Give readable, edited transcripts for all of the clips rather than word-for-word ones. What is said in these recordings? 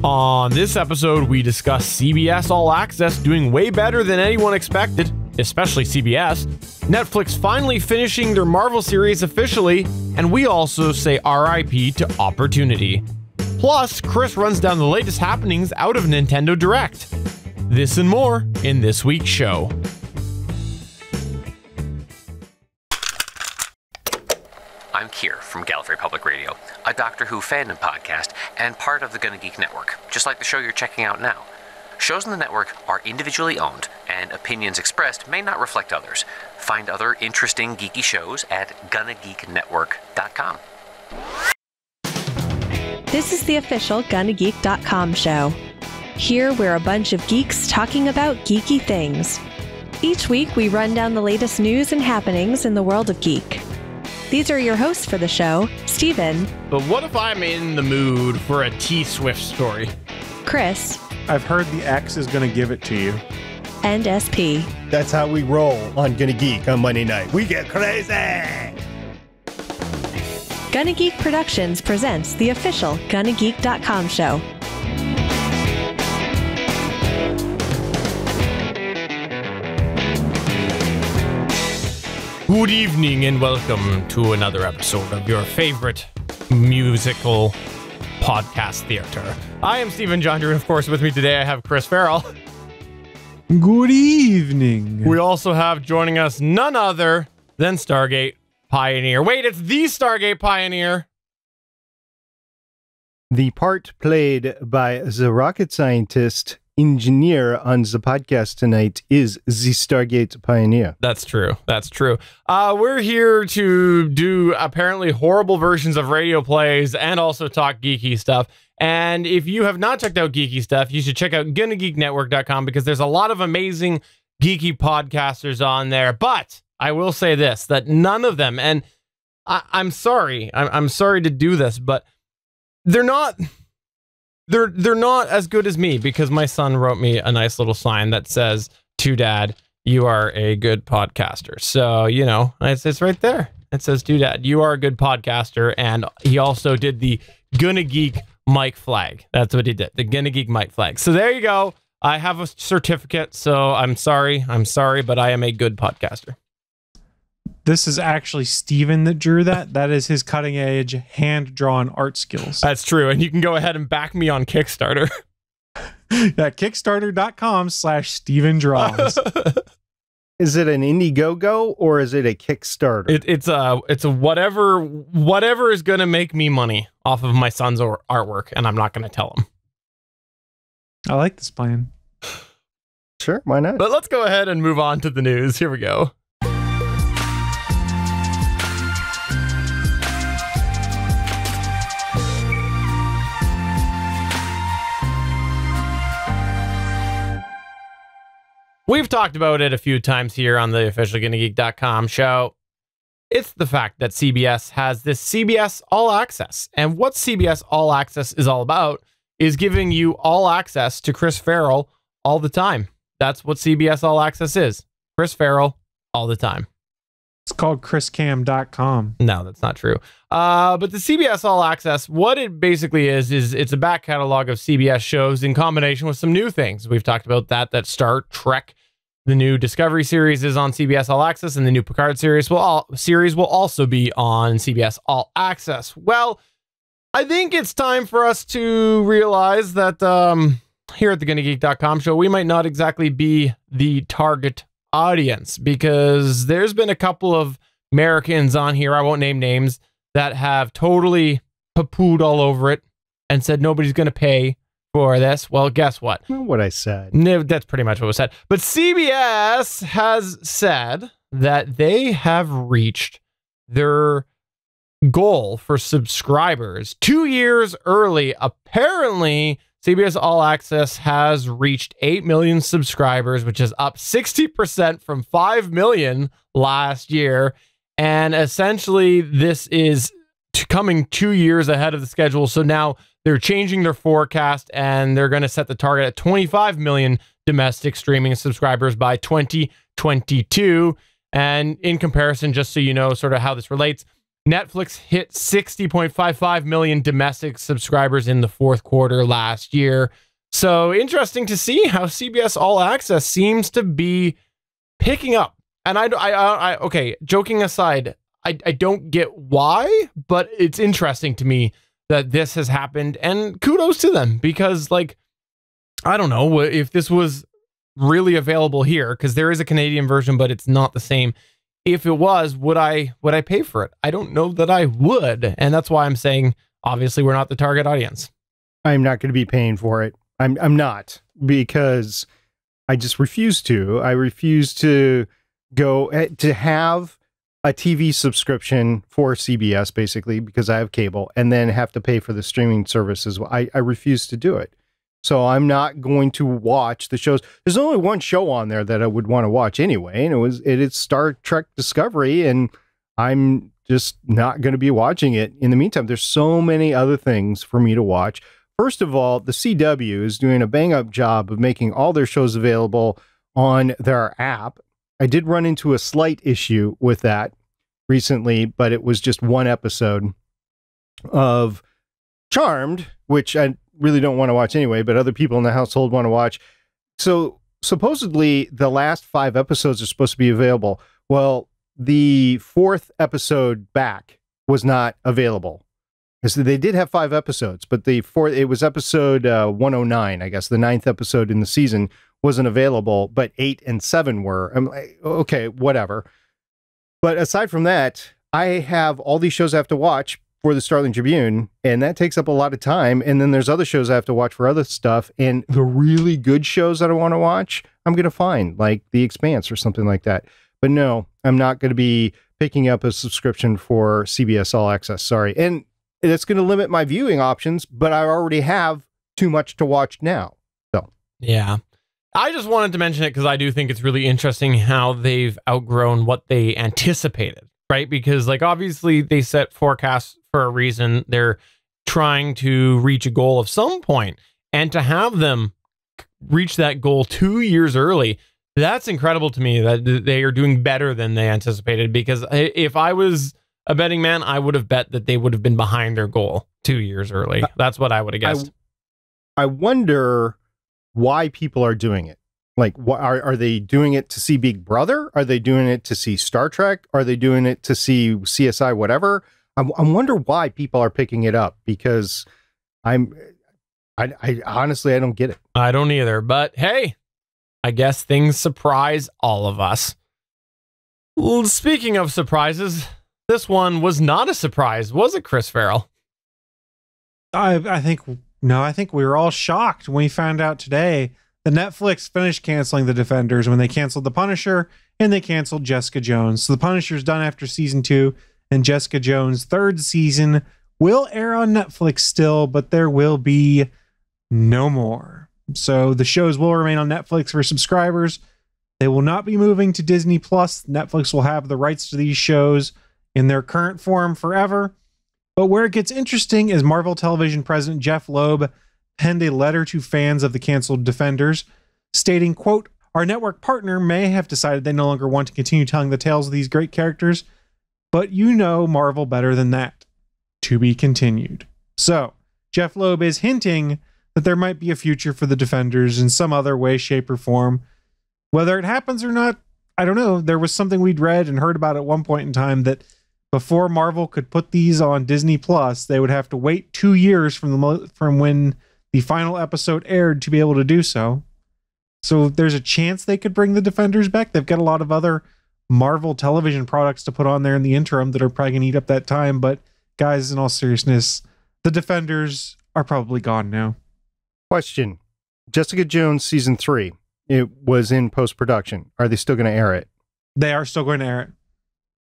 On this episode, we discuss CBS All Access doing way better than anyone expected, especially CBS, Netflix finally finishing their Marvel series officially, and we also say RIP to Opportunity. Plus, Chris runs down the latest happenings out of Nintendo Direct. This and more in this week's show. I'm Keir from Gallifrey Public Radio, a Doctor Who fandom podcast and part of the Gonna Geek Network, just like the show you're checking out now. Shows on the network are individually owned, and opinions expressed may not reflect others. Find other interesting geeky shows at GonnaGeekNetwork.com. This is the official GonnaGeek.com show. Here we're a bunch of geeks talking about geeky things. Each week we run down the latest news and happenings in the world of geek. These are your hosts for the show, Steven. But what if I'm in the mood for a T-Swift story? Chris. I've heard the X is going to give it to you. And SP. That's how we roll on Gonna Geek on Monday night. We get crazy! Gonna Geek Productions presents the official GonnaGeek.com show. Good evening and welcome to another episode of your favorite musical podcast theater. I am Stephen John Drew, and of course with me today I have Chris Farrell. Good evening. We also have joining us none other than Stargate Pioneer. Wait, it's the Stargate Pioneer. The part played by the rocket scientist engineer on the podcast tonight is the Stargate Pioneer. That's true. That's true. We're here to do apparently horrible versions of radio plays and also talk geeky stuff. And if you have not checked out geeky stuff, you should check out GonnaGeekNetwork.com because there's a lot of amazing geeky podcasters on there. But I will say this, that none of them, and I'm sorry to do this, but they're not as good as me because my son wrote me a nice little sign that says, "To Dad, you are a good podcaster." So, you know, it's right there. It says, "To Dad, you are a good podcaster." And he also did the Gonna Geek mic flag. That's what he did. The Gonna Geek mic flag. So there you go. I have a certificate. So I'm sorry, but I am a good podcaster. This is actually Steven that drew that. That is his cutting edge hand-drawn art skills. That's true. And you can go ahead and back me on Kickstarter. At Kickstarter.com/StevenDraws. Is it an Indiegogo or is it a Kickstarter? It's a whatever is going to make me money off of my son's artwork. And I'm not going to tell him. I like this plan. Sure, why not? But let's go ahead and move on to the news. Here we go. We've talked about it a few times here on the official GonnaGeek.com show. It's the fact that CBS has this CBS All Access. And what CBS All Access is all about is giving you all access to Chris Farrell all the time. That's what CBS All Access is. Chris Farrell all the time. It's called chriscam.com. No, that's not true. But the CBS All Access, what it basically is it's a back catalog of CBS shows in combination with some new things. We've talked about that Star Trek, the new Discovery series is on CBS All Access, and the new Picard series will also be on CBS All Access. Well, I think it's time for us to realize that here at the GonnaGeek.com show, we might not exactly be the target audience because there's been a couple of Americans on here, I won't name names, that have totally poo-pooed all over it and said nobody's going to pay for this. Well, guess what? Not what I said. No, that's pretty much what was said. But CBS has said that they have reached their goal for subscribers 2 years early. Apparently, CBS All Access has reached 8 million subscribers, which is up 60% from 5 million last year. And essentially, this is coming 2 years ahead of the schedule. So now they're changing their forecast and they're going to set the target at 25 million domestic streaming subscribers by 2022. And in comparison, just so you know sort of how this relates, Netflix hit 60.55 million domestic subscribers in the fourth quarter last year. So interesting to see how CBS All Access seems to be picking up. And okay, joking aside, I don't get why, but it's interesting to me that this has happened, and kudos to them, because like, I don't know if this was really available here, because there is a Canadian version, but it's not the same. If it was, would I pay for it? I don't know that I would. And that's why I'm saying, obviously, we're not the target audience. I'm not going to be paying for it. I'm not, because I just refuse to. I refuse to go to have a TV subscription for CBS, basically, because I have cable, and then have to pay for the streaming service as well. I refuse to do it. So I'm not going to watch the shows. There's only one show on there that I would want to watch anyway, and it is Star Trek Discovery, and I'm just not going to be watching it. In the meantime, there's so many other things for me to watch. First of all, the CW is doing a bang-up job of making all their shows available on their app. I did run into a slight issue with that recently, but it was just one episode of Charmed, which I really don't want to watch anyway, but other people in the household want to watch. So supposedly the last 5 episodes are supposed to be available. Well, the 4th episode back was not available. So they did have 5 episodes, but it was episode 109, I guess, the 9th episode in the season wasn't available, but 8 and 7 were. I'm like, okay, whatever. But aside from that, I have all these shows I have to watch for the Starling Tribune, and that takes up a lot of time. And then there's other shows I have to watch for other stuff. And the really good shows that I want to watch, I'm going to find, like The Expanse or something like that. But no, I'm not going to be picking up a subscription for CBS All Access. Sorry. And it's going to limit my viewing options, but I already have too much to watch now. So, yeah. I just wanted to mention it because I do think it's really interesting how they've outgrown what they anticipated, right? Because, like, obviously they set forecasts for a reason. They're trying to reach a goal of some point, and to have them reach that goal 2 years early, that's incredible to me, that they are doing better than they anticipated. Because if I was a betting man, I would have bet that they would have been behind their goal 2 years early. That's what I would have guessed. I wonder why people are doing it. Like, are they doing it to see Big Brother? Are they doing it to see Star Trek? Are they doing it to see CSI, whatever? I wonder why people are picking it up, because I honestly, I don't get it. I don't either, but hey, I guess things surprise all of us. Well, speaking of surprises, this one was not a surprise, was it, Chris Farrell? I think we were all shocked when we found out today that Netflix finished canceling The Defenders when they canceled The Punisher and they canceled Jessica Jones. So The Punisher's done after season 2, and Jessica Jones' 3rd season will air on Netflix still, but there will be no more. So the shows will remain on Netflix for subscribers. They will not be moving to Disney Plus. Netflix will have the rights to these shows in their current form forever. But where it gets interesting is Marvel Television President Jeff Loeb penned a letter to fans of the canceled Defenders stating, quote, "Our network partner may have decided they no longer want to continue telling the tales of these great characters, but you know Marvel better than that. To be continued." So Jeff Loeb is hinting that there might be a future for the Defenders in some other way, shape, or form. Whether it happens or not, I don't know. There was something we'd read and heard about at one point in time that before Marvel could put these on Disney Plus, they would have to wait 2 years from when the final episode aired to be able to do so. So there's a chance they could bring the Defenders back. They've got a lot of other Marvel television products to put on there in the interim that are probably going to eat up that time. But guys, in all seriousness, the Defenders are probably gone now. Question. Jessica Jones season 3. It was in post-production. Are they still going to air it? They are still going to air it.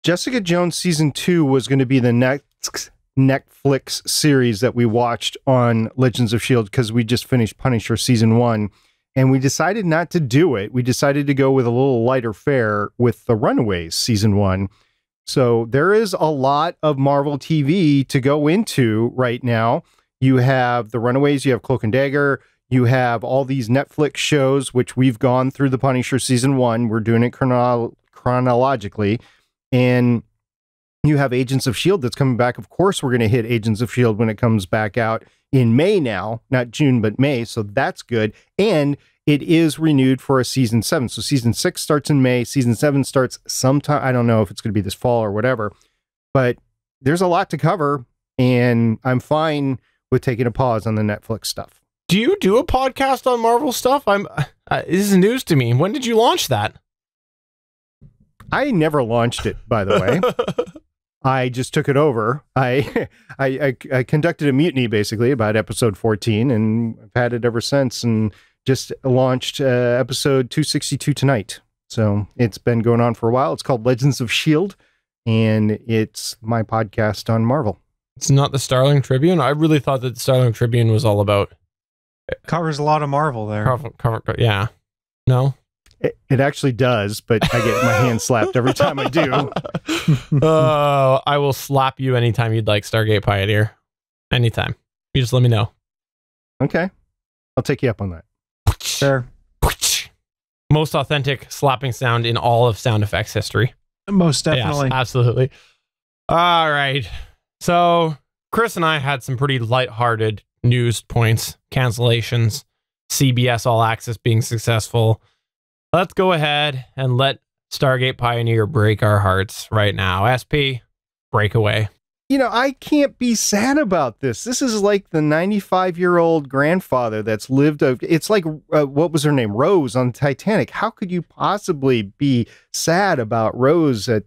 Jessica Jones season 2 was going to be the next Netflix series that we watched on Legends of S.H.I.E.L.D. because we just finished Punisher season 1, and we decided not to do it. We decided to go with a little lighter fare with The Runaways season 1. So there is a lot of Marvel TV to go into right now. You have The Runaways, you have Cloak and Dagger, you have all these Netflix shows, which we've gone through the Punisher season 1. We're doing it chronologically. And You have Agents of S.H.I.E.L.D. that's coming back. Of course, we're going to hit Agents of S.H.I.E.L.D. when it comes back out in May now, not June, but May. So that's good. And it is renewed for a season 7. So season 6 starts in May. Season 7 starts sometime. I don't know if it's going to be this fall or whatever, but there's a lot to cover. And I'm fine with taking a pause on the Netflix stuff. Do you do a podcast on Marvel stuff? This is news to me. When did you launch that? I never launched it, by the way. I just took it over. I conducted a mutiny basically about episode 14, and I've had it ever since, and just launched episode 262 tonight. So it's been going on for a while. It's called Legends of S.H.I.E.L.D., and it's my podcast on Marvel. It's not the Starling Tribune? I really thought that the Starling Tribune was all about... Covers a lot of Marvel there. Yeah. No? It actually does, but I get my hand slapped every time I do. I will slap you anytime you'd like, Stargate Pioneer. Anytime. You just let me know. Okay. I'll take you up on that. Sure. Most authentic slapping sound in all of sound effects history. Most definitely. Yes, absolutely. All right. So Chris and I had some pretty lighthearted news points, cancellations, CBS All Access being successful. Let's go ahead and let Stargate Pioneer break our hearts right now. SP, break away. You know, I can't be sad about this. This is like the 95-year-old grandfather that's lived. It's like, what was her name? Rose on Titanic. How could you possibly be sad about Rose at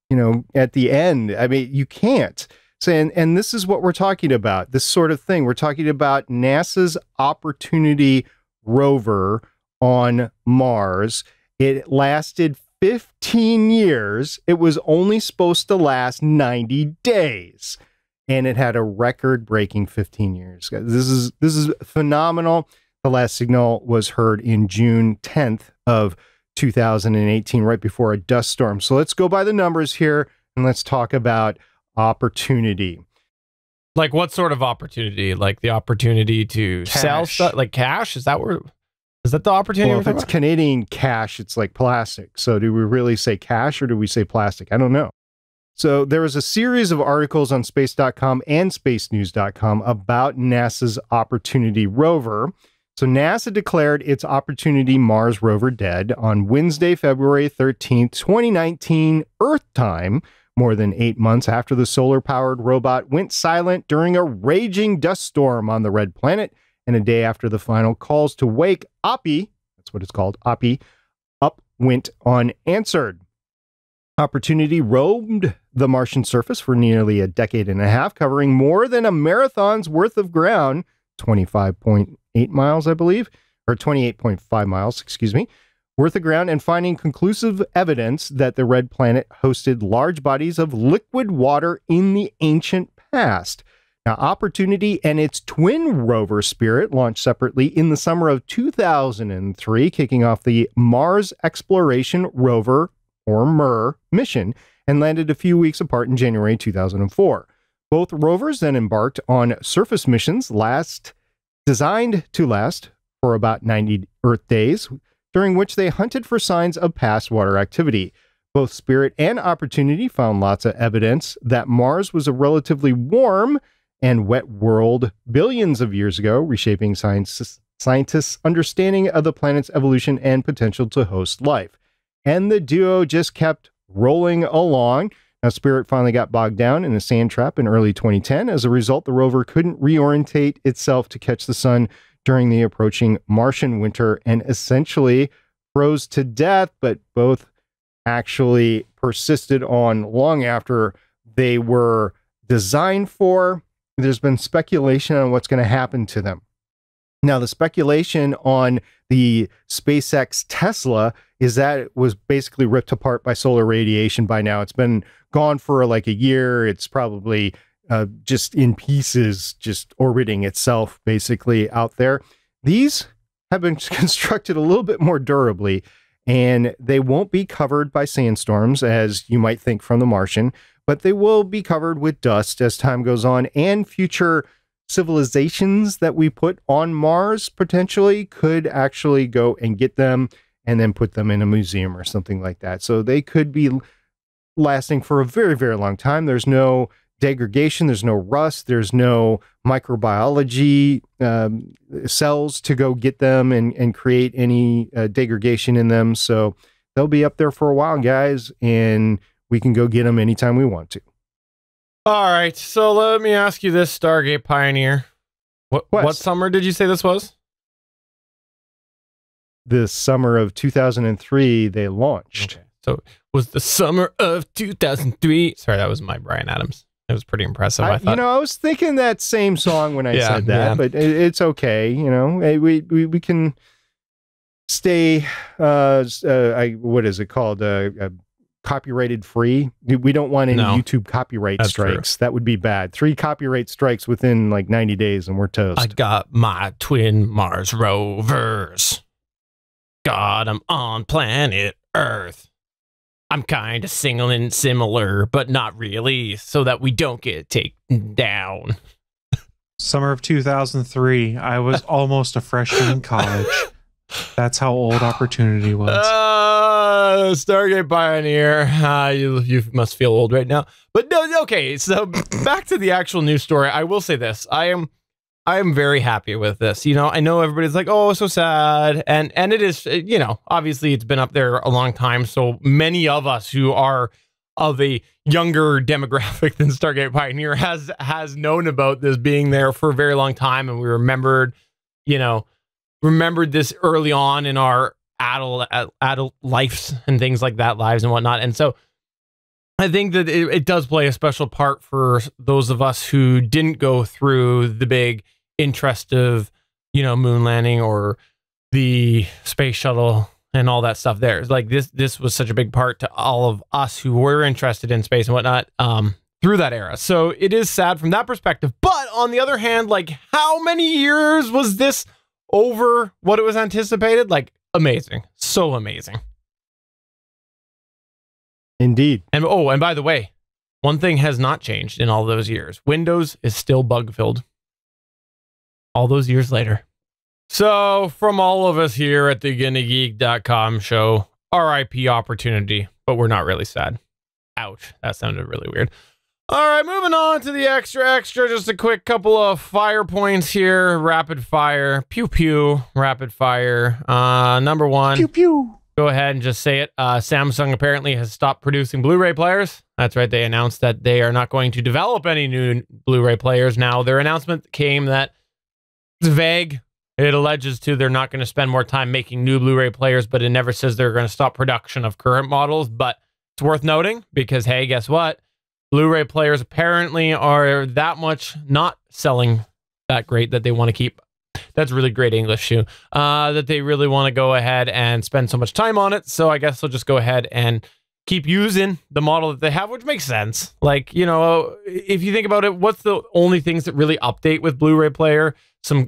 the end? I mean, you can't. So, and this is what we're talking about, this sort of thing. We're talking about NASA's Opportunity Rover on Mars. It lasted 15 years. It was only supposed to last 90 days. And it had a record-breaking 15 years. This is phenomenal. The last signal was heard in June 10th of 2018, right before a dust storm. So let's go by the numbers here and let's talk about opportunity. Like what sort of opportunity? Like the opportunity to sell stuff, like cash? Is that the opportunity? Well, if it's Canadian cash, it's like plastic. So do we really say cash or do we say plastic? I don't know. So there was a series of articles on space.com and spacenews.com about NASA's Opportunity Rover. So NASA declared its Opportunity Mars rover dead on Wednesday, February 13th, 2019, Earth time, more than 8 months after the solar-powered robot went silent during a raging dust storm on the red planet, and a day after the final calls to wake OPI, that's what it's called, OPI, up went unanswered. Opportunity roamed the Martian surface for nearly a decade and a half, covering more than a marathon's worth of ground, 25.8 miles, I believe, or 28.5 miles, excuse me, worth of ground, and finding conclusive evidence that the red planet hosted large bodies of liquid water in the ancient past. Now, Opportunity and its twin rover Spirit launched separately in the summer of 2003, kicking off the Mars Exploration Rover, or MER, mission, and landed a few weeks apart in January 2004. Both rovers then embarked on surface missions designed to last for about 90 Earth days, during which they hunted for signs of past water activity. Both Spirit and Opportunity found lots of evidence that Mars was a relatively warm and wet world billions of years ago, reshaping scientists' understanding of the planet's evolution and potential to host life. And the duo just kept rolling along. Now, Spirit finally got bogged down in a sand trap in early 2010. As a result, the rover couldn't reorientate itself to catch the sun during the approaching Martian winter and essentially froze to death, but both actually persisted on long after they were designed for. There's been speculation on what's going to happen to them. Now, the speculation on the SpaceX Tesla is that it was basically ripped apart by solar radiation by now. It's been gone for like a year. It's probably just in pieces, just orbiting itself basically out there. These have been constructed a little bit more durably, and they won't be covered by sandstorms, as you might think from The Martian, but they will be covered with dust as time goes on, and future civilizations that we put on Mars potentially could actually go and get them and then put them in a museum or something like that. So they could be lasting for a very, very long time. There's no degradation, there's no rust, there's no microbiology cells to go get them and create any degradation in them. So they'll be up there for a while, guys, and we can go get them anytime we want to. All right, so let me ask you this, Stargate Pioneer. What summer did you say this was? The summer of 2003, they launched. Okay. So was the summer of 2003. Sorry, that was my Bryan Adams. It was pretty impressive, I thought. I was thinking that same song when I said that, but it's okay. We can stay, what is it called? Copyrighted free. We don't want any YouTube copyright strikes. True. That would be bad. 3 copyright strikes within like 90 days and we're toast. I got my twin Mars rovers. Got them on planet Earth. I'm kind of singling similar, but not really, so that we don't get taken down. Summer of 2003. I was almost a freshman in college. That's how old Opportunity was. Stargate Pioneer. You must feel old right now. But no, okay, so back to the actual news story. I will say this. I am very happy with this. I know everybody's like, oh, so sad. And it is, obviously it's been up there a long time. So many of us who are of a younger demographic than Stargate Pioneer has known about this being there for a very long time. And we remembered this early on in our adult lives and things like that, lives and whatnot. And so I think that it does play a special part for those of us who didn't go through the big interest of, moon landing or the space shuttle and all that stuff there. It's like this was such a big part to all of us who were interested in space and whatnot through that era. So it is sad from that perspective. But on the other hand, like, how many years was this over what it was anticipated? Like, amazing. So amazing. Indeed. And by the way, one thing has not changed in all those years. Windows is still bug-filled. All those years later. So, from all of us here at the GonnaGeek.com show, RIP Opportunity, but we're not really sad. Ouch, that sounded really weird. All right, moving on to the extra. Just a quick couple of fire points here. Rapid fire. Pew, pew. Rapid fire. Number 1. Pew, pew. Go ahead and just say it. Samsung apparently has stopped producing Blu-ray players. That's right. They announced that they are not going to develop any new Blu-ray players. Now, their announcement came that it's vague. It alleges they're not going to spend more time making new Blu-ray players, but it never says they're going to stop production of current models. But it's worth noting because, hey, guess what? Blu-ray players apparently are that much not selling that great that they want to keep. That's really great English too. That they really want to go ahead and spend so much time on it. So I guess they'll just go ahead and keep using the model that they have, which makes sense. Like, if you think about it, what's the only things that really update with Blu-ray player?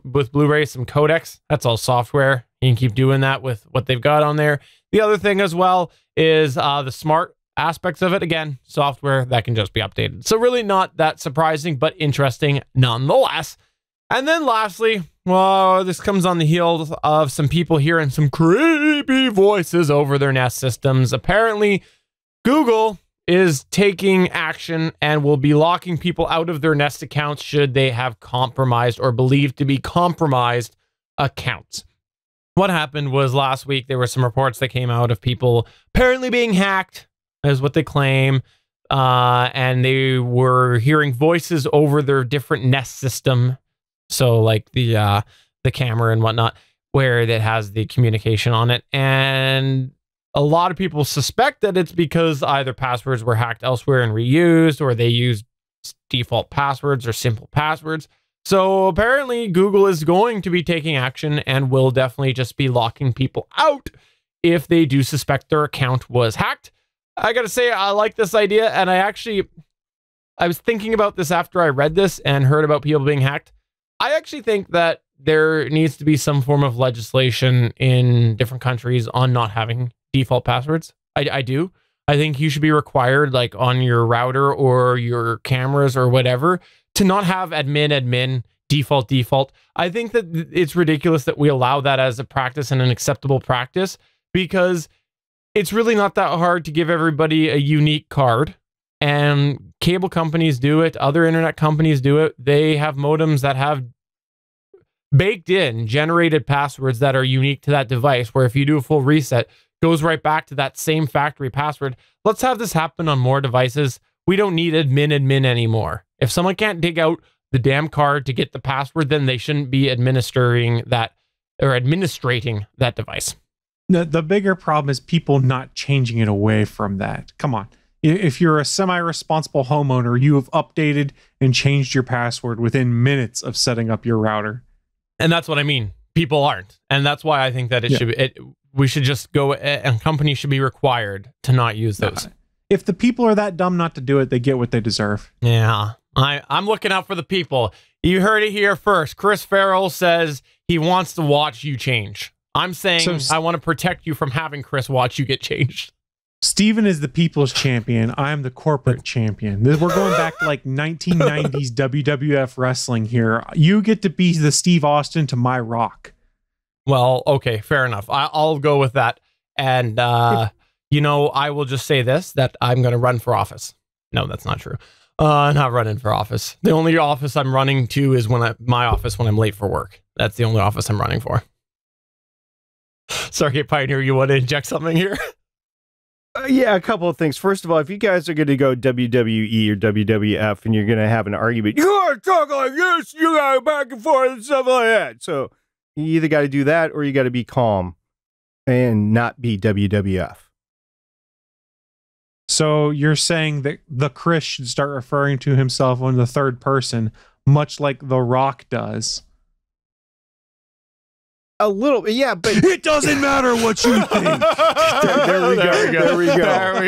With Blu-ray, some codecs. That's all software. You can keep doing that with what they've got on there. The other thing as well is the smart aspects of it. Again, software that can just be updated. So really not that surprising, but interesting nonetheless. And then lastly, well, this comes on the heels of some people hearing some creepy voices over their Nest systems. Apparently, Google is taking action and will be locking people out of their Nest accounts should they have compromised or believed to be compromised accounts. What happened was last week, there were some reports that came out of people apparently being hacked, is what they claim. And they were hearing voices over their different Nest system. So like the camera and whatnot, where it has the communication on it. And a lot of people suspect that it's because either passwords were hacked elsewhere and reused, or they used default passwords or simple passwords. So apparently Google is going to be taking action and will definitely just be locking people out if they do suspect their account was hacked. I gotta say, I like this idea, and I was thinking about this after I read this and heard about people being hacked. I actually think that there needs to be some form of legislation in different countries on not having default passwords. I do. I think you should be required, like on your router or your cameras or whatever, to not have admin, default. I think that it's ridiculous that we allow that as a practice and an acceptable practice, because it's really not that hard to give everybody a unique card. And cable companies do it. Other internet companies do it. They have modems that have baked in generated passwords that are unique to that device, where if you do a full reset, goes right back to that same factory password. Let's have this happen on more devices. We don't need admin anymore. If someone can't dig out the damn card to get the password, then they shouldn't be administrating that device. The bigger problem is people not changing it away from that. Come on. If you're a semi-responsible homeowner, you have updated and changed your password within minutes of setting up your router. And that's what I mean. People aren't. And that's why I think that we should just go, and companies should be required to not use those. If the people are that dumb not to do it, they get what they deserve. Yeah. I'm looking out for the people. You heard it here first. Chris Farrell says he wants to watch you change. I'm saying I want to protect you from having Chris watch you get changed. Steven is the people's champion. I'm the corporate champion. We're going back to like 1990s WWF wrestling here. You get to be the Steve Austin to my Rock. Well, okay, fair enough. I'll go with that. And, I will just say this, that I'm going to run for office. No, that's not true. Not running for office. The only office I'm running to is my office when I'm late for work. That's the only office I'm running for. Stargate Pioneer, you want to inject something here? Yeah, a couple of things. First of all, if you guys are going to go WWE or WWF and you're going to have an argument, you got to talk like this, you got to back and forth and stuff like that. So you either got to do that or you got to be calm and not be WWF. So you're saying that the Chris should start referring to himself in the third person, much like The Rock does. A little, yeah, but it doesn't matter what you think. There we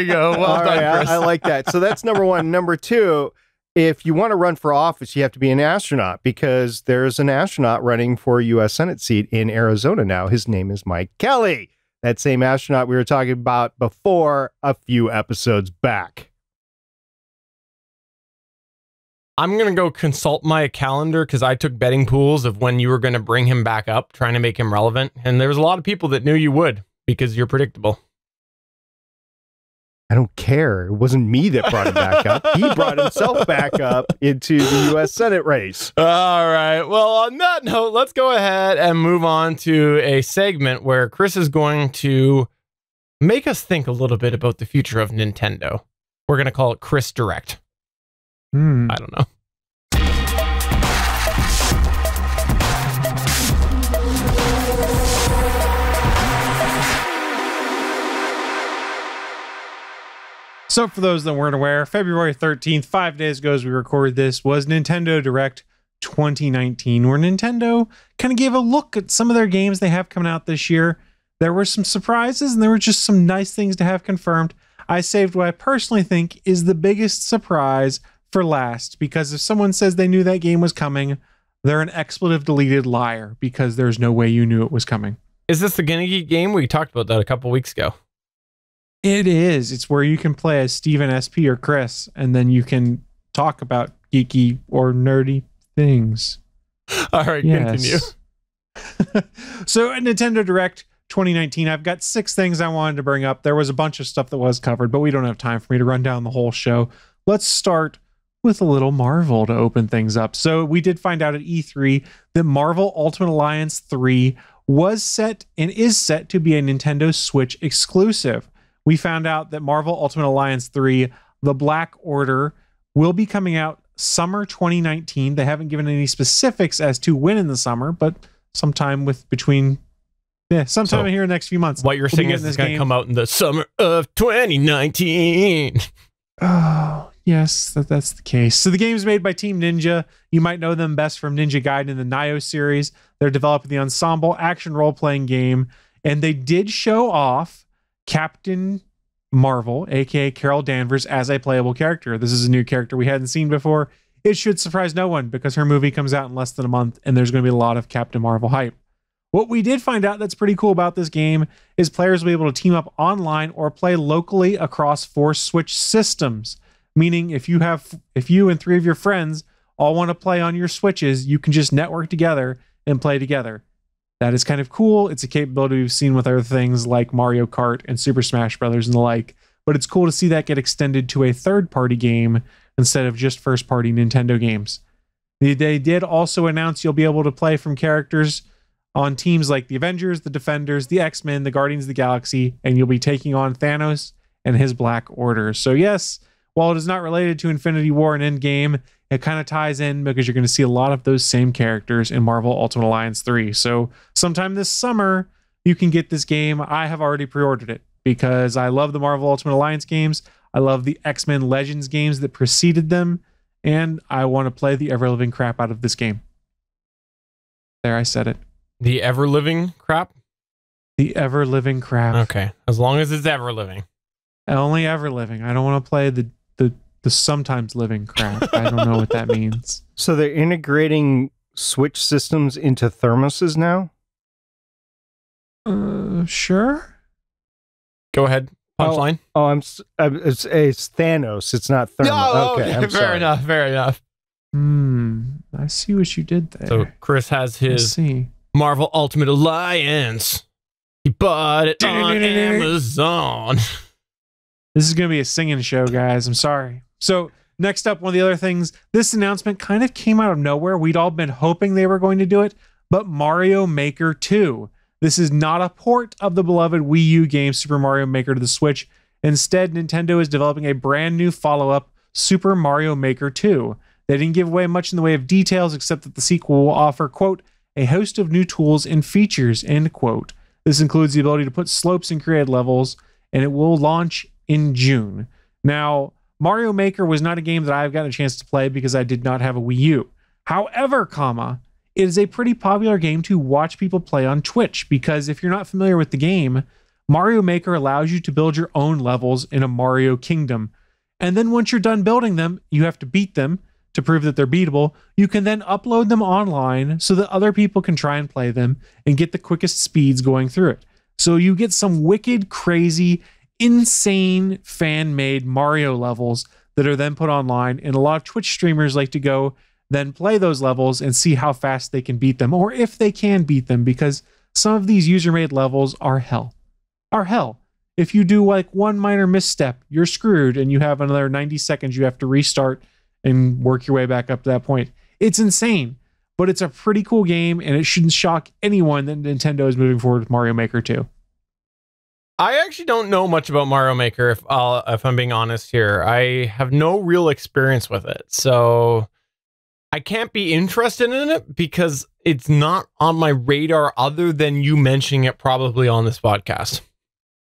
go. Well All done, right, Chris. I like that. So that's number one. Number two, if you want to run for office, you have to be an astronaut, because there's an astronaut running for a U.S. Senate seat in Arizona now. His name is Mike Kelly. That same astronaut we were talking about before a few episodes back. I'm going to go consult my calendar, because I took betting pools of when you were going to bring him back up, trying to make him relevant. And there was a lot of people that knew you would, because you're predictable. I don't care. It wasn't me that brought him back up. He brought himself back up into the U.S. Senate race. All right. Well, on that note, let's go ahead and move on to a segment where Chris is going to make us think a little bit about the future of Nintendo. We're going to call it Chris Direct. I don't know. So for those that weren't aware, February 13th, 5 days ago as we recorded this, was Nintendo Direct 2019, where Nintendo kind of gave a look at some of their games they have coming out this year. There were some surprises and there were just some nice things to have confirmed. I saved what I personally think is the biggest surprise for last, because if someone says they knew that game was coming, they're an expletive deleted liar, because there's no way you knew it was coming. Is this the Gonna Geek game? We talked about that a couple weeks ago. It is. It's where you can play as Steven, SP, or Chris, and then you can talk about geeky or nerdy things. All right, continue. So at Nintendo Direct 2019, I've got 6 things I wanted to bring up. There was a bunch of stuff that was covered, but we don't have time for me to run down the whole show. Let's start with a little Marvel to open things up. So we did find out at E3 that Marvel Ultimate Alliance 3 was set and is set to be a Nintendo Switch exclusive. We found out that Marvel Ultimate Alliance 3, The Black Order, will be coming out summer 2019. They haven't given any specifics as to when in the summer, but sometime sometime here in the next few months. What you're saying is it's going to come out in the summer of 2019. Oh, yes, that's the case. So the game is made by Team Ninja. You might know them best from Ninja Gaiden and the Nioh series. They're developing the Ensemble action role-playing game, and they did show off Captain Marvel, aka Carol Danvers, as a playable character. This is a new character we hadn't seen before. It should surprise no one, because her movie comes out in less than a month, and there's going to be a lot of Captain Marvel hype. What we did find out that's pretty cool about this game is players will be able to team up online or play locally across 4 Switch systems. Meaning if you and 3 of your friends all want to play on your Switches, you can just network together and play together. That is kind of cool. It's a capability we've seen with other things like Mario Kart and Super Smash Brothers and the like, but it's cool to see that get extended to a third-party game instead of just first-party Nintendo games. They did also announce you'll be able to play from characters on teams like the Avengers, the Defenders, the X-Men, the Guardians of the Galaxy, and you'll be taking on Thanos and his Black Order. So yes, while it is not related to Infinity War and Endgame, it kind of ties in because you're going to see a lot of those same characters in Marvel Ultimate Alliance 3. So sometime this summer, you can get this game. I have already pre-ordered it because I love the Marvel Ultimate Alliance games. I love the X-Men Legends games that preceded them, and I want to play the ever-living crap out of this game. There, I said it. The ever-living crap? The ever-living crap. Okay, as long as it's ever-living. Only ever-living. I don't want to play the sometimes living crap. I don't know what that means. So they're integrating Switch systems into thermoses now? Sure. Go ahead. Punchline. It's Thanos. It's not thermo. No, okay, I'm fair sorry. enough. Fair enough. I see what you did there. So Chris has his Marvel Ultimate Alliance. He bought it on Amazon. This is going to be a singing show, guys. I'm sorry. So next up, one of the other things, this announcement kind of came out of nowhere. We'd all been hoping they were going to do it, but Mario Maker 2. This is not a port of the beloved Wii U game Super Mario Maker to the Switch. Instead, Nintendo is developing a brand new follow-up, Super Mario Maker 2. They didn't give away much in the way of details, except that the sequel will offer, quote, a host of new tools and features, end quote. This includes the ability to put slopes in created levels, and it will launch in June. Now, Mario Maker was not a game that I've gotten a chance to play because I did not have a Wii U. However, it is a pretty popular game to watch people play on Twitch because if you're not familiar with the game, Mario Maker allows you to build your own levels in a Mario Kingdom. And then once you're done building them, you have to beat them to prove that they're beatable. You can then upload them online so that other people can try and play them and get the quickest speeds going through it. So you get some wicked, crazy, insane fan-made Mario levels that are then put online, and a lot of Twitch streamers like to go then play those levels and see how fast they can beat them, or if they can beat them, because some of these user-made levels are hell. If you do like one minor misstep, you're screwed, and you have another 90 seconds you have to restart and work your way back up to that point. It's insane, but it's a pretty cool game, and it shouldn't shock anyone that Nintendo is moving forward with Mario Maker 2. I actually don't know much about Mario Maker, if I'm being honest here. I have no real experience with it, so I can't be interested in it because it's not on my radar other than you mentioning it probably on this podcast.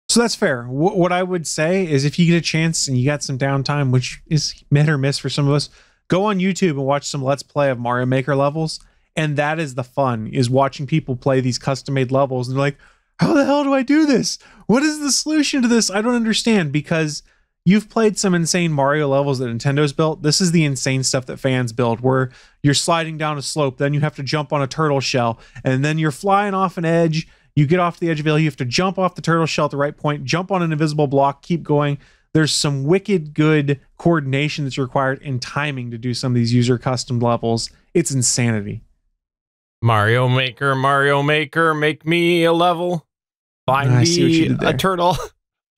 So that's fair. What I would say is if you get a chance and you got some downtime, which is hit or miss for some of us, go on YouTube and watch some Let's Play of Mario Maker levels. And that is the fun, is watching people play these custom-made levels. And they're like, how the hell do I do this? What is the solution to this? I don't understand, because you've played some insane Mario levels that Nintendo's built. This is the insane stuff that fans build, where you're sliding down a slope, then you have to jump on a turtle shell, and then you're flying off an edge. You get off the edge of the hill, you have to jump off the turtle shell at the right point, jump on an invisible block, keep going. There's some wicked good coordination that's required in timing to do some of these user custom levels. It's insanity. Mario Maker, make me a level. Find me a turtle.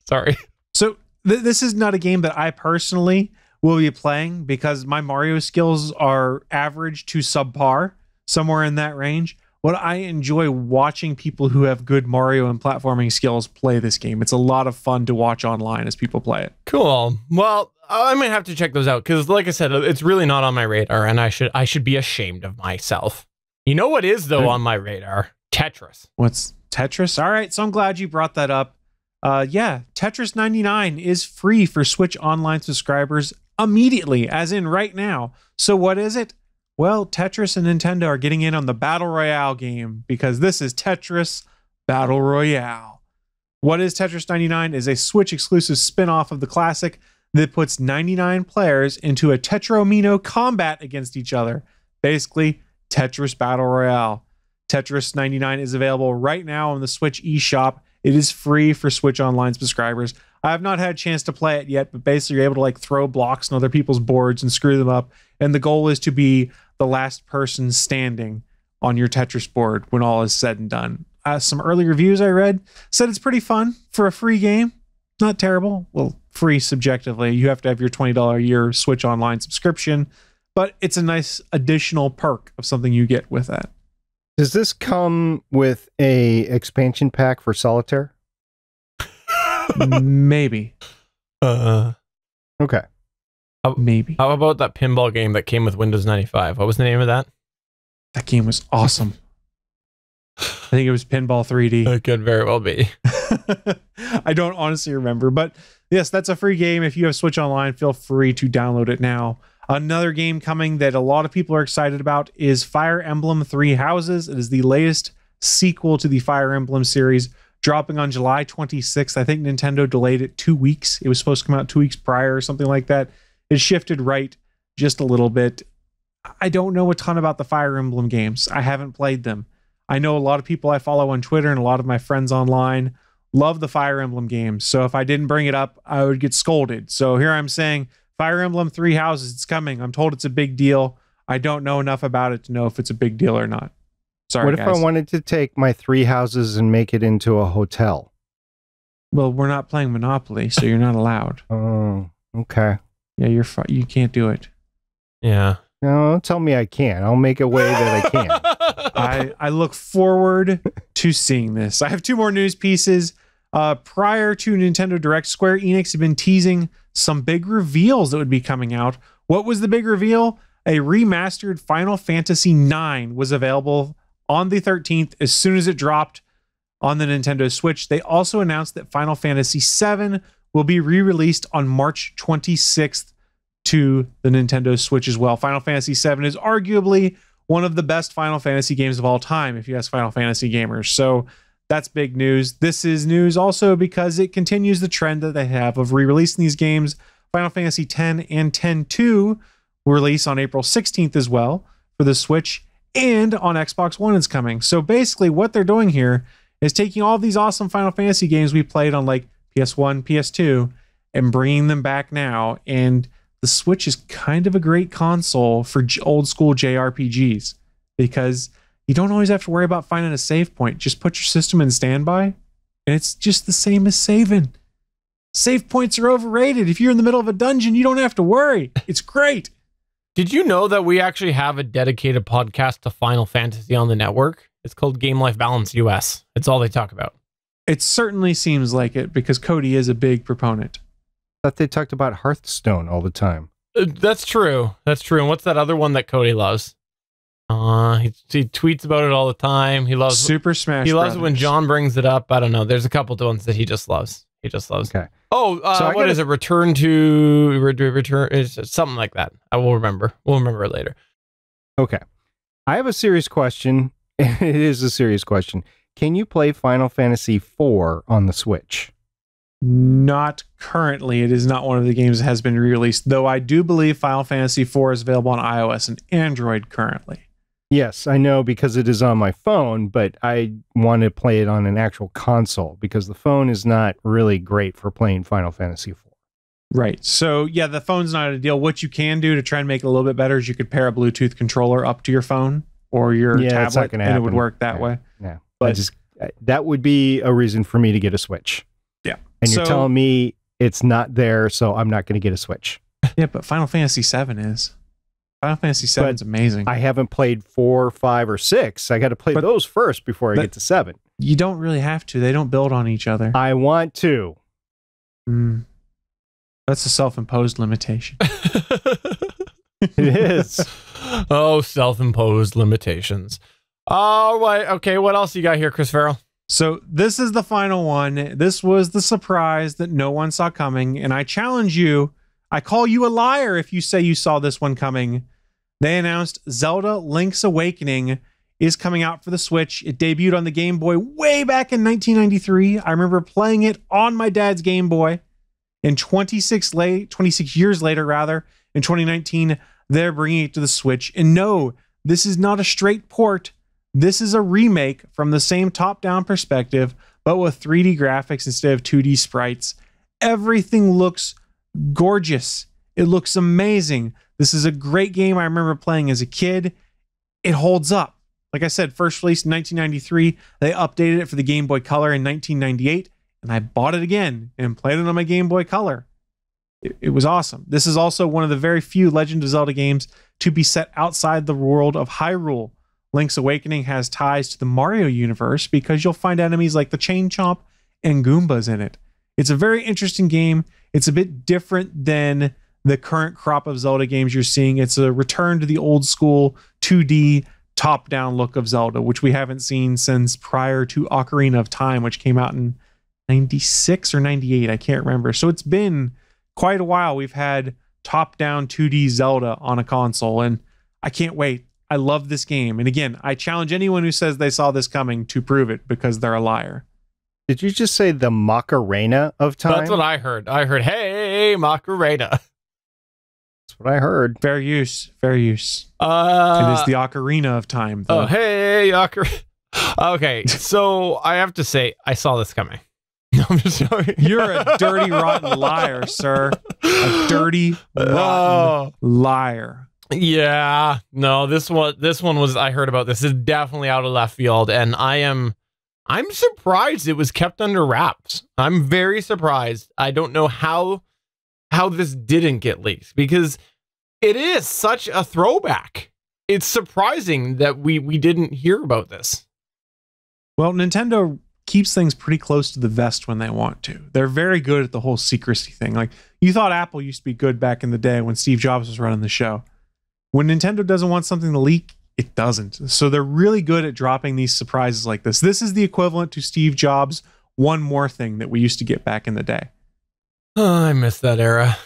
Sorry. So this is not a game that I personally will be playing because my Mario skills are average to subpar, somewhere in that range. But I enjoy watching people who have good Mario and platforming skills play this game. It's a lot of fun to watch online as people play it. Cool. Well, I might have to check those out because, like I said, it's really not on my radar, and I should be ashamed of myself. You know what is, though, on my radar? Tetris. What's Tetris? All right, so I'm glad you brought that up. Yeah, Tetris 99 is free for Switch Online subscribers immediately, as in right now. So what is it? Well, Tetris and Nintendo are getting in on the Battle Royale game because this is Tetris Battle Royale. What is Tetris 99? Is a Switch exclusive spin-off of the classic that puts 99 players into a Tetromino combat against each other. Basically, Tetris Battle Royale. Tetris 99 is available right now on the Switch eShop. It is free for Switch Online subscribers. I have not had a chance to play it yet, but basically you're able to like throw blocks on other people's boards and screw them up. And the goal is to be the last person standing on your Tetris board when all is said and done. Some early reviews I read said it's pretty fun for a free game. Not terrible. Well, free subjectively. You have to have your $20 a year Switch Online subscription, but it's a nice additional perk of something you get with that. Does this come with a expansion pack for Solitaire? Maybe. Okay. Maybe. How about that pinball game that came with Windows 95? What was the name of that? That game was awesome. I think it was Pinball 3D. It could very well be. I don't honestly remember, but yes, that's a free game. If you have Switch Online, feel free to download it now. Another game coming that a lot of people are excited about is Fire Emblem Three Houses. It is the latest sequel to the Fire Emblem series, dropping on July 26th. I think Nintendo delayed it 2 weeks. It was supposed to come out 2 weeks prior or something like that. It shifted right just a little bit. I don't know a ton about the Fire Emblem games. I haven't played them. I know a lot of people I follow on Twitter and a lot of my friends online love the Fire Emblem games. So if I didn't bring it up, I would get scolded. So here I'm saying Fire Emblem Three Houses, it's coming. I'm told it's a big deal. I don't know enough about it to know if it's a big deal or not. Sorry, what if guys. I wanted to take my 3 houses and make it into a hotel? Well, we're not playing Monopoly, so you're not allowed. Oh, okay. Yeah, you can't do it. Yeah. No, don't tell me I can't. I'll make a way that I can. I look forward to seeing this. I have 2 more news pieces. Prior to Nintendo Direct, Square Enix had been teasing some big reveals that would be coming out. What was the big reveal? A remastered Final Fantasy IX was available on the 13th as soon as it dropped on the Nintendo Switch. They also announced that Final Fantasy VII will be re-released on March 26th to the Nintendo Switch as well. Final Fantasy VII is arguably one of the best Final Fantasy games of all time, if you ask Final Fantasy gamers. So that's big news. This is news also because it continues the trend that they have of re-releasing these games. Final Fantasy X and X-2 will release on April 16th as well for the Switch, and on Xbox One it's coming. So basically what they're doing here is taking all these awesome Final Fantasy games we played on like PS1, PS2, and bringing them back now. And the Switch is kind of a great console for old school JRPGs because you don't always have to worry about finding a save point. Just put your system in standby, and it's just the same as saving. Save points are overrated. If you're in the middle of a dungeon, you don't have to worry. It's great. Did you know that we actually have a dedicated podcast to Final Fantasy on the network? It's called Game Life Balance US. It's all they talk about. It certainly seems like it because Cody is a big proponent. I thought they talked about Hearthstone all the time. That's true. That's true. And what's that other one that Cody loves? He tweets about it all the time. He loves Super Smash. He loves Brothers. it when John brings it up. I don't know. There's a couple of ones that he just loves. He just loves. Okay. Oh, what is it? Return to return. It's something like that. I will remember. We'll remember it later. Okay. I have a serious question. It is a serious question. Can you play Final Fantasy IV on the Switch? Not currently. It is not one of the games that has been re-released, though I do believe Final Fantasy IV is available on iOS and Android currently. Yes, I know because it is on my phone, but I want to play it on an actual console because the phone is not really great for playing Final Fantasy IV. Right. So, yeah, the phone's not ideal. What you can do to try and make it a little bit better is you could pair a Bluetooth controller up to your phone or your tablet, and it would work that way. Yeah. But that would be a reason for me to get a Switch. Yeah. And you're telling me it's not there, so I'm not going to get a Switch. Yeah, but Final Fantasy VII is. Final Fantasy VII is amazing. I haven't played 4, 5, or 6. I got to play those first before I get to 7. You don't really have to. They don't build on each other. I want to. That's a self-imposed limitation. It is. Oh, self-imposed limitations. All right. Okay. What else you got here, Chris Farrell? So this is the final one. This was the surprise that no one saw coming. And I challenge you. I call you a liar if you say you saw this one coming. They announced Zelda Link's Awakening is coming out for the Switch. It debuted on the Game Boy way back in 1993. I remember playing it on my dad's Game Boy. And 26 years later, in 2019, they're bringing it to the Switch. And no, this is not a straight port. This is a remake from the same top-down perspective, but with 3D graphics instead of 2D sprites. Everything looks gorgeous. It looks amazing. This is a great game I remember playing as a kid. It holds up. Like I said, first released in 1993. They updated it for the Game Boy Color in 1998, and I bought it again and played it on my Game Boy Color. It was awesome. This is also one of the very few Legend of Zelda games to be set outside the world of Hyrule. Link's Awakening has ties to the Mario universe because you'll find enemies like the Chain Chomp and Goombas in it. It's a very interesting game. It's a bit different than the current crop of Zelda games you're seeing. It's a return to the old school 2D top-down look of Zelda, which we haven't seen since prior to Ocarina of Time, which came out in 96 or 98. I can't remember. So it's been quite a while we've had top-down 2D Zelda on a console, and I can't wait. I love this game. And again, I challenge anyone who says they saw this coming to prove it because they're a liar. Did you just say the Macarena of Time? That's what I heard. I heard, hey, Macarena. That's what I heard. Fair use. Fair use. It is the Ocarina of Time, though. Oh, hey, Ocarina. Okay, so I have to say, I saw this coming. No, I'm just sorry. You're a dirty, rotten liar, sir. A dirty, rotten liar. Yeah, no, this one was, I heard about this. This is definitely out of left field, and I'm surprised it was kept under wraps. I'm very surprised. I don't know how this didn't get leaked because it is such a throwback. It's surprising that we didn't hear about this. Well, Nintendo keeps things pretty close to the vest when they want to. They're very good at the whole secrecy thing. Like, you thought Apple used to be good back in the day when Steve Jobs was running the show. When Nintendo doesn't want something to leak, it doesn't. So they're really good at dropping these surprises like this. This is the equivalent to Steve Jobs' One More Thing that we used to get back in the day. Oh, I miss that era.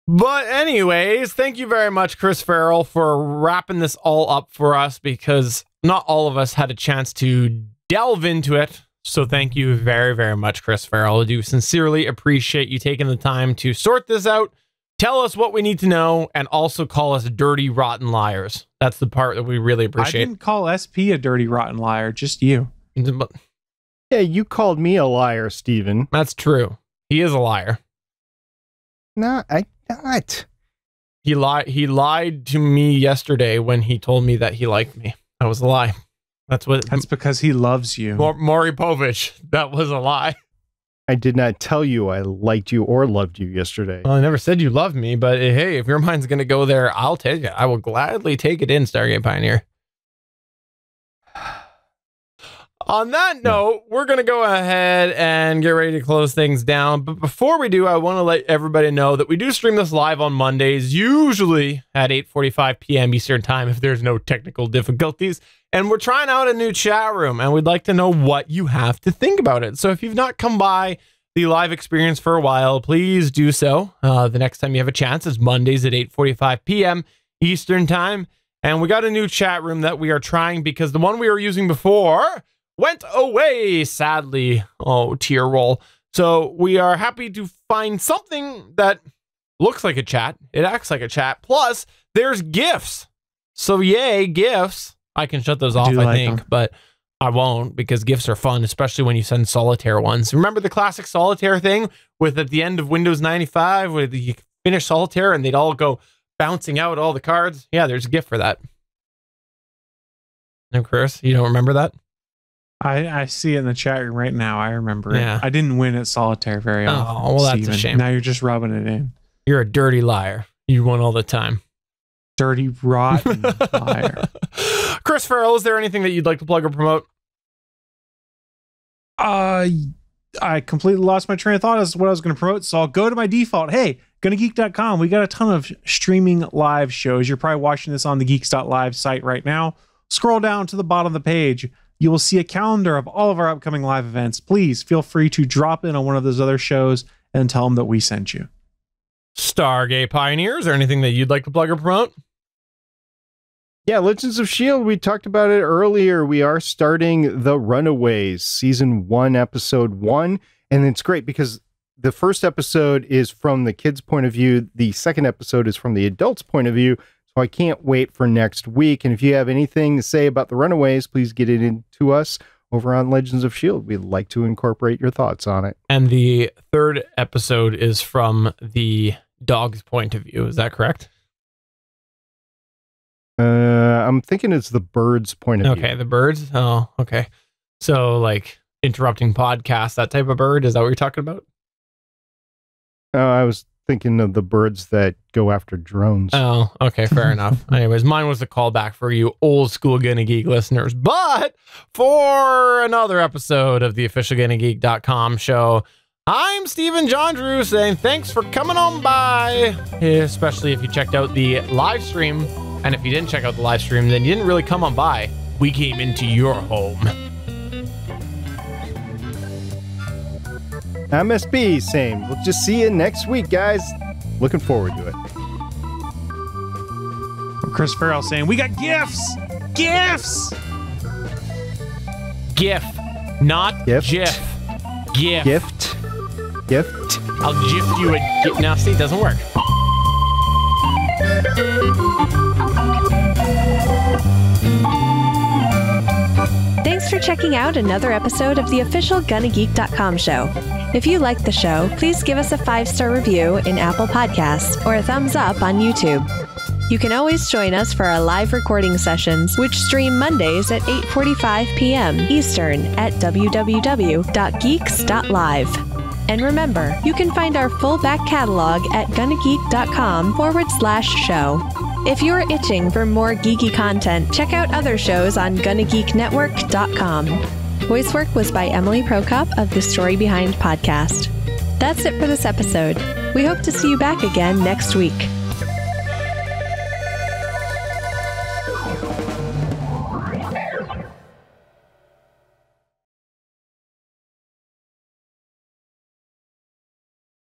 But anyways, thank you very much, Chris Farrell, for wrapping this all up for us because not all of us had a chance to delve into it. So thank you very, very much, Chris Farrell. I do sincerely appreciate you taking the time to sort this out. Tell us what we need to know and also call us dirty, rotten liars. That's the part that we really appreciate. I didn't call SP a dirty, rotten liar, just you. Yeah, you called me a liar, Steven. That's true. He is a liar. No, I'm not. He lied to me yesterday when he told me that he liked me. That was a lie. That's because he loves you. Maury Povich. That was a lie. I did not tell you I liked you or loved you yesterday. Well, I never said you loved me, but hey, if your mind's going to go there, I'll take it. I will gladly take it in, Stargate Pioneer. On that note, we're going to go ahead and get ready to close things down. But before we do, I want to let everybody know that we do stream this live on Mondays, usually at 8:45 p.m. Eastern Time if there's no technical difficulties. And we're trying out a new chat room, and we'd like to know what you have to think about it. So if you've not come by the live experience for a while, please do so. The next time you have a chance is Mondays at 8:45 p.m. Eastern Time. And we got a new chat room that we are trying because the one we were using before went away, sadly. Oh, tear roll. So we are happy to find something that looks like a chat. It acts like a chat. Plus, there's GIFs. So yay, GIFs. I can shut those off, I think, but I won't because GIFs are fun, especially when you send solitaire ones. Remember the classic solitaire thing with at the end of Windows 95 where you finish solitaire and they'd all go bouncing out all the cards? Yeah, there's a GIF for that. No, Chris, you don't remember that? I see it in the chat room right now. I remember Yeah. it. I didn't win at solitaire very often. Oh, well, that's Steven. a shame. Now you're just rubbing it in. You're a dirty liar. You won all the time. Dirty, rotten liar. Chris Farrell, is there anything that you'd like to plug or promote? I completely lost my train of thought as to what I was going to promote, so I'll go to my default. Hey, GonnaGeek.com. We got a ton of streaming live shows. You're probably watching this on the Geeks.live site right now. Scroll down to the bottom of the page. You will see a calendar of all of our upcoming live events. Please feel free to drop in on one of those other shows and tell them that we sent you. Stargate Pioneer, is there anything that you'd like to plug or promote? Yeah, Legends of S.H.I.E.L.D., we talked about it earlier. We are starting The Runaways, Season 1, Episode 1. And it's great because the first episode is from the kids' point of view. The second episode is from the adults' point of view. So I can't wait for next week. And if you have anything to say about The Runaways, please get it into us over on Legends of S.H.I.E.L.D. We'd like to incorporate your thoughts on it. And the third episode is from the dog's point of view. Is that correct? I'm thinking it's the bird's point of view. Okay, the birds. Oh, okay. So like interrupting podcasts, that type of bird. Is that what you're talking about? I was thinking of the birds that go after drones. Oh, okay, fair enough. Anyways, mine was a callback for you old school Gonna Geek listeners. But for another episode of the official GonnaGeek.com show, I'm Stephen John Drew saying thanks for coming on by, especially if you checked out the live stream. And if you didn't check out the live stream, then you didn't really come on by. We came into your home. MSB saying, we'll just see you next week, guys. Looking forward to it. Chris Farrell saying, we got gifts! Gifts! GIF, not Gift. GIF. GIF. Gift. I'll gift you a GIF. Now, see, it doesn't work. Thanks for checking out another episode of the official GonnaGeek.com show. If you like the show, please give us a 5-star review in Apple Podcasts or a thumbs up on YouTube. You can always join us for our live recording sessions, which stream Mondays at 8:45 p.m. Eastern at www.geeks.live. And remember, you can find our full back catalog at GonnaGeek.com/show. If you're itching for more geeky content, check out other shows on GonnaGeekNetwork.com. Voice work was by Emily Prokop of the Story Behind podcast. That's it for this episode. We hope to see you back again next week.